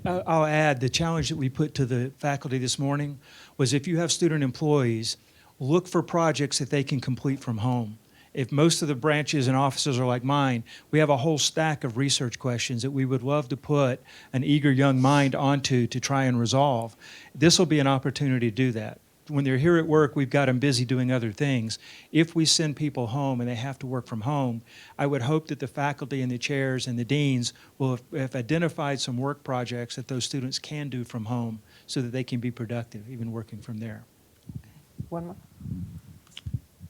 I'll add, the challenge that we put to the faculty this morning was if you have student employees, look for projects that they can complete from home. If most of the branches and offices are like mine, we have a whole stack of research questions that we would love to put an eager young mind onto to try and resolve. This will be an opportunity to do that. When they're here at work, we've got them busy doing other things. If we send people home and they have to work from home, I would hope that the faculty and the chairs and the deans will have identified some work projects that those students can do from home so that they can be productive, even working from there. One more.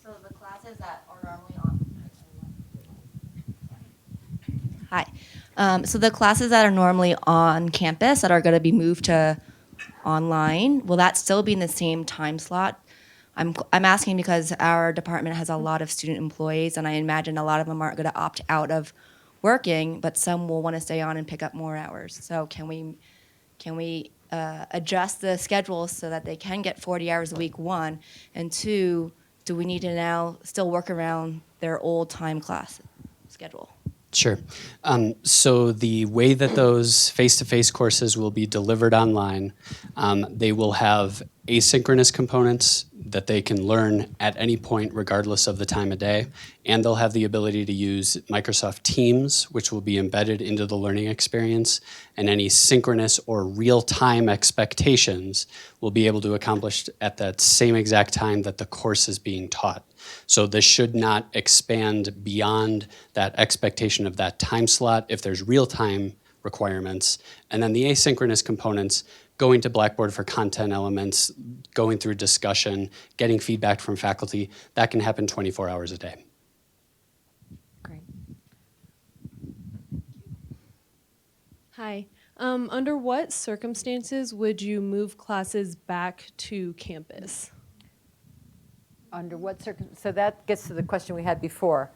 So the classes that are normally on. Hi. So the classes that are normally on campus that are going to be moved to online, will that still be in the same time slot? I'm asking because our department has a lot of student employees, and I imagine a lot of them aren't going to opt out of working, but some will want to stay on and pick up more hours. So can we adjust the schedule so that they can get 40 hours a week, one, and two, do we need to now still work around their old time class schedule? Sure. So the way that those face-to-face courses will be delivered online, they will have asynchronous components that they can learn at any point regardless of the time of day, and they'll have the ability to use Microsoft Teams, which will be embedded into the learning experience, and any synchronous or real-time expectations will be able to accomplish at that same exact time that the course is being taught. So this should not expand beyond that expectation of that time slot if there's real-time requirements. And then the asynchronous components, going to Blackboard for content elements, going through discussion, getting feedback from faculty, that can happen 24 hours a day. Great. Hi. Under what circumstances would you move classes back to campus? Under what so that gets to the question we had before.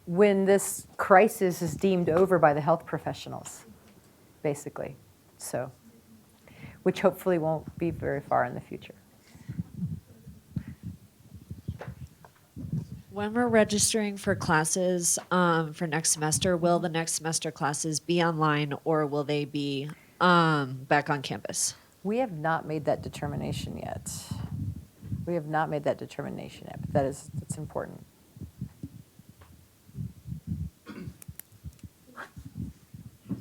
When this crisis is deemed over by the health professionals, basically. So, which hopefully won't be very far in the future. When we're registering for classes for next semester, will the next semester classes be online or will they be back on campus? We have not made that determination yet. We have not made that determination yet, but that's important.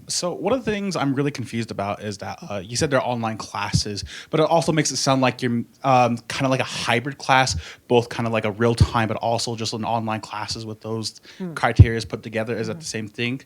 So one of the things I'm really confused about is that you said they're online classes, but it also makes it sound like you're kind of like a hybrid class, both kind of like a real time, but also just an online classes with those criteria put together. Is that the same thing?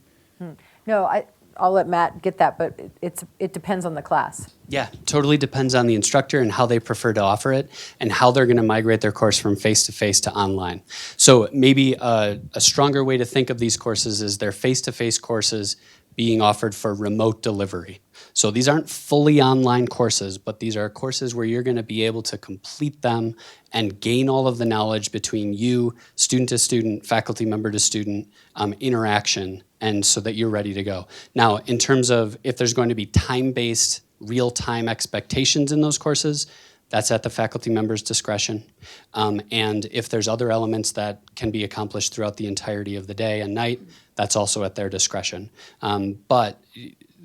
No, I'll let Matt get that, but it depends on the class. Yeah, totally depends on the instructor and how they prefer to offer it and how they're going to migrate their course from face-to-face to online. So maybe a stronger way to think of these courses is they're face-to-face courses being offered for remote delivery. So these aren't fully online courses, but these are courses where you're going to be able to complete them and gain all of the knowledge between you, student to student, faculty member to student interaction, and so that you're ready to go. Now, in terms of if there's going to be time-based, real-time expectations in those courses, that's at the faculty member's discretion. And if there's other elements that can be accomplished throughout the entirety of the day and night, that's also at their discretion. But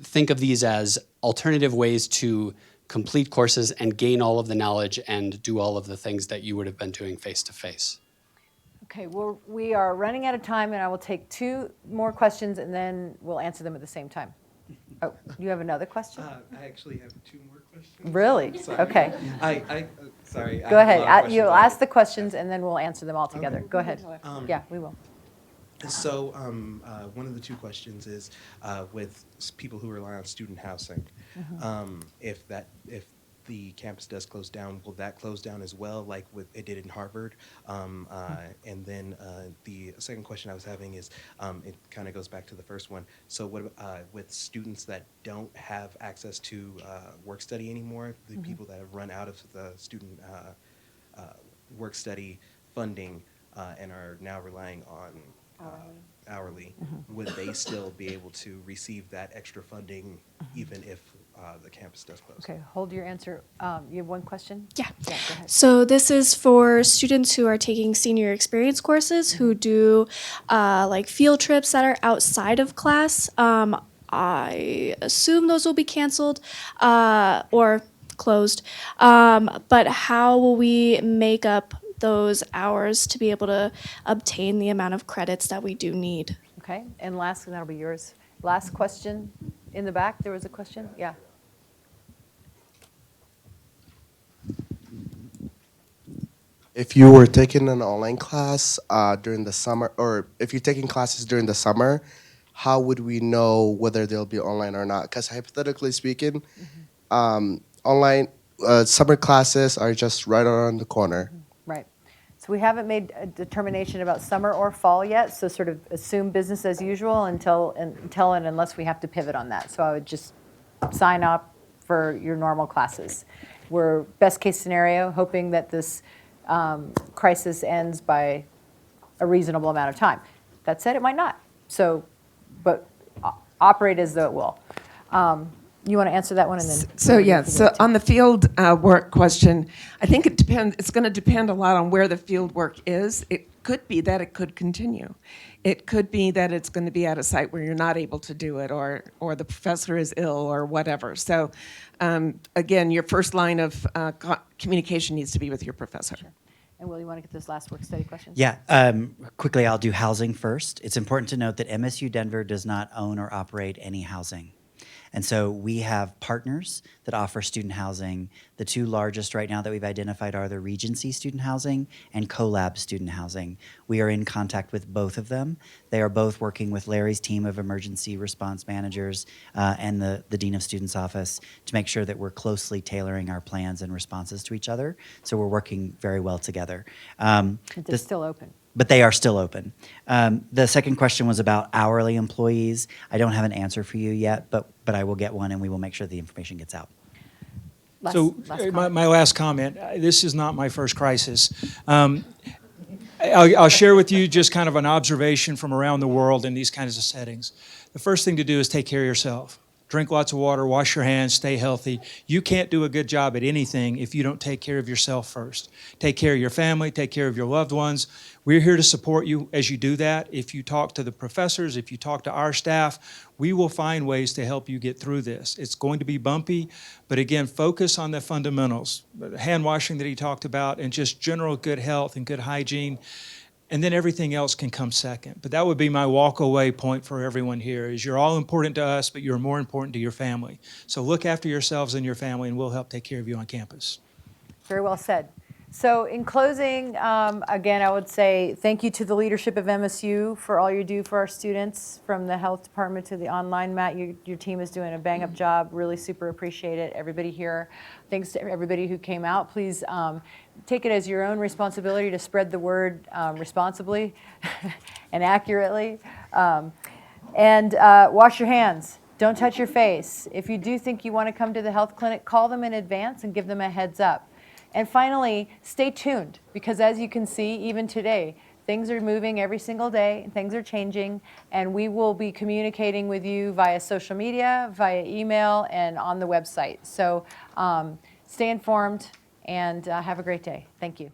think of these as alternative ways to complete courses and gain all of the knowledge and do all of the things that you would have been doing face-to-face. Okay, well, we are running out of time, and I will take 2 more questions, and then we'll answer them at the same time. Oh, you have another question? I actually have 2 more questions. Really? Sorry. Okay. Sorry. Go ahead. You'll ask the questions, and then we'll answer them all together. Okay. Go ahead. Yeah, we will. So one of the 2 questions is with people who rely on student housing, if the campus does close down, will that close down as well, like it did in Harvard? And then the second question I was having is, it kind of goes back to the first one. So what with students that don't have access to work study anymore, the people that have run out of the student work study funding and are now relying on hourly, would they still be able to receive that extra funding even if the campus does close. Okay, hold your answer. You have one question? Yeah. Yeah, go ahead. So this is for students who are taking senior experience courses who do like field trips that are outside of class. I assume those will be canceled or closed. But how will we make up those hours to be able to obtain the amount of credits that we do need? Okay, and last, and that'll be yours. Last question in the back, there was a question? Yeah. If you were taking an online class during the summer, or if you're taking classes during the summer, how would we know whether they'll be online or not? Because hypothetically speaking, online summer classes are just right around the corner. Right. So we haven't made a determination about summer or fall yet, so sort of assume business as usual until and unless we have to pivot on that. So I would just sign up for your normal classes. We're best case scenario, hoping that this crisis ends by a reasonable amount of time. That said, it might not. So, but operate as though it will. You want to answer that one and then? So yeah, so on the field work question, I think it depends. It's going to depend a lot on where the field work is. It could be that it could continue. It could be that it's going to be at a site where you're not able to do it, or the professor is ill, or whatever. So again, your first line of communication needs to be with your professor. Sure. And Will, you want to get those last work study questions? Yeah, quickly, I'll do housing first. It's important to note that MSU Denver does not own or operate any housing. And so we have partners that offer student housing. The two largest right now that we've identified are the Regency Student Housing and CoLab Student Housing. We are in contact with both of them. They are both working with Larry's team of emergency response managers and the Dean of Students Office to make sure that we're closely tailoring our plans and responses to each other. So we're working very well together. They're still open. But they are still open. The second question was about hourly employees. I don't have an answer for you yet, but I will get one, and we will make sure the information gets out. My last comment, this is not my first crisis. I'll share with you just kind of an observation from around the world in these kinds of settings. The first thing to do is take care of yourself. Drink lots of water, wash your hands, stay healthy. You can't do a good job at anything if you don't take care of yourself first. Take care of your family, take care of your loved ones. We're here to support you as you do that. If you talk to the professors, if you talk to our staff, we will find ways to help you get through this. It's going to be bumpy, but again, focus on the fundamentals, the hand washing that he talked about, and just general good health and good hygiene. And then everything else can come second. But that would be my walk away point for everyone here, is you're all important to us, but you're more important to your family. So look after yourselves and your family, and we'll help take care of you on campus. Very well said. So in closing, again, I would say thank you to the leadership of MSU for all you do for our students, from the health department to the online. Matt, your team is doing a bang-up job. Really super appreciate it. Everybody here, thanks to everybody who came out. Please take it as your own responsibility to spread the word responsibly and accurately. And wash your hands. Don't touch your face. If you do think you want to come to the health clinic, call them in advance and give them a heads up. And finally, stay tuned, because as you can see, even today, things are moving every single day, things are changing, and we will be communicating with you via social media, via email, and on the website. So stay informed and have a great day. Thank you.